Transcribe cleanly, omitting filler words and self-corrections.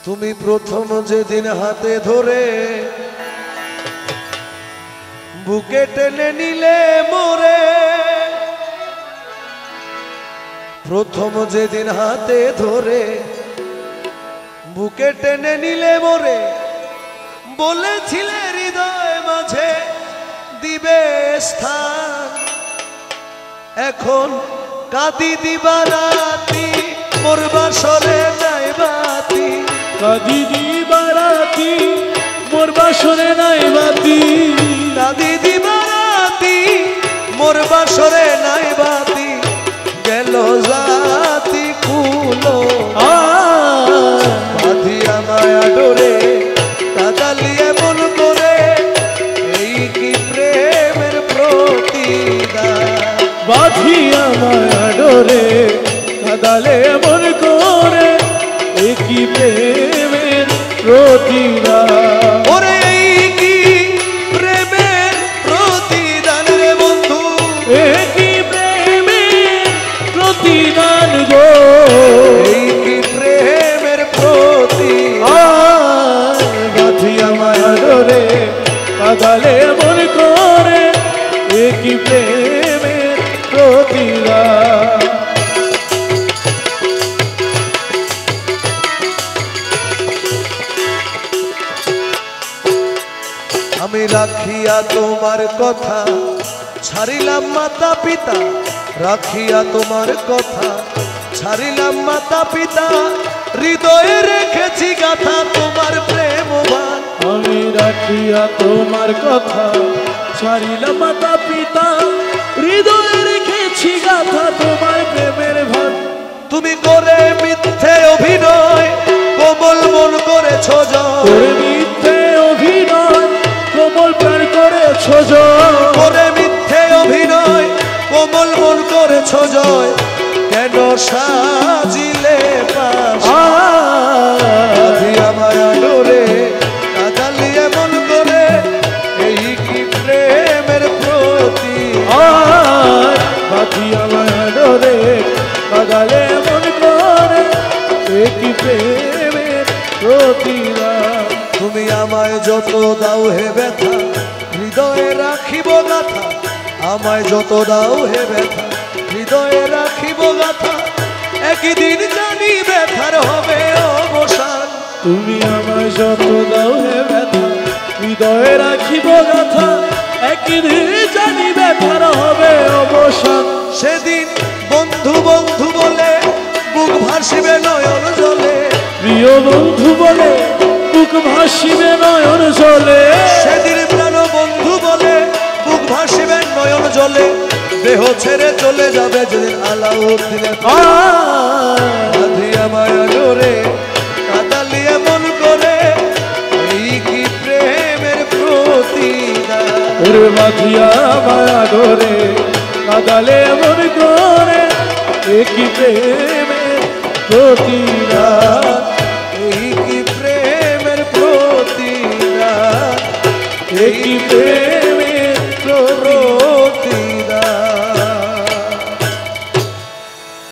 তুমি প্রথম যেদিন হাতে ধরে বুকে টেনে নিলে মোরে, প্রথম যেদিন হাতে ধরে বুকে টেনে নিলে মোরে, বলেছিলে হৃদয় মাঝে দিবে স্থান। এখন কাঁদি দিবারাতি মোর বাসরে নাই বাতি, কাঁদি দিবারাতি মোর বাসরে নাই বাতি, কাঁদি দিবারাতি মোর বাসরে নাই বাতি, গেল জাতি কুলো বাঁধিয়া মায়া ডোরে, কাদালিয়ে মন করে এই কি প্রেমের প্রতিদান। বাঁধিয়া মায়া ডোরে কাদালে মন করে এই কি প্রেমের প্রতিদান। ওরে এই কি প্রেমের প্রতিদান রে বন্ধু, এই কি প্রেমের প্রতিদান গো, এই কি প্রেমের প্রতিদান। বাঁধিয়া মায়া ডোরে কাদালে মন করে এই কি প্রেমের প্রতিদান। আমি রাখিয়া তোমার কথা ছাড়িলাম মাতা পিতা, রাখিয়া তোমার কথা ছাড়িলাম মাতা পিতা, হৃদয়ে রেখেছি গাথা তোমার প্রেম ভান। আমি রাখিয়া তোমার কথা ছাড়িলাম মাতা পিতা, হৃদয়ে রেখেছি গাথা তোমার প্রেমের ভান। তুমি করে মিথ্যে অভিনয় কোমল মন করেছ জয়, করে মিথ্যে অভিনয় কোমল প্রাণ করেছ জয়, করে মিথ্যে অভিনয় কোমল মন করেছ জয়, কেন সাজিলে পাশ বাঁধিয়া মায়া ডোরে কাদালিয়ে মন করে এই কি প্রেমের প্রতিদান। বাঁধিয়া মায়া ডোরে কাদালে মন করে এই কি প্রেমের প্রতিদান। তুমি আমায় যত দাও হে ব্যথা হৃদয়ে রাখিব গাথা, আমায় যত দাও হে ব্যথা হৃদয়ে রাখিব গাথা, একদিন জানি ব্যথার হবে অবসান। তুমি আমায় যত দাও হে ব্যথা হৃদয়ে রাখিব গাথা, একদিন জানি ব্যথার হবে অবসান। সেদিন বন্ধু বন্ধু বলে বুক ভাসিবে নয়ন জলে, প্রিয় বন্ধু বলে বুক ভাসিবে নয়ন জলে, সেদিন প্রাণ বন্ধু বলে বুক ভাসিবে নয়ন জলে, দেহ ছেড়ে চলে যাবে যেদিন আলাউদ্দিনের বাঁধিয়া মায়া ডোরে কাদালিয়ে মন করে এই কি প্রেমের প্রতিদান। ওরে বাঁধিয়া মায়া ডোরে কাদালে মন করে এই কি প্রেমের প্রতিদান। এই কি প্রেমের প্রতিদান, এই কি প্রেম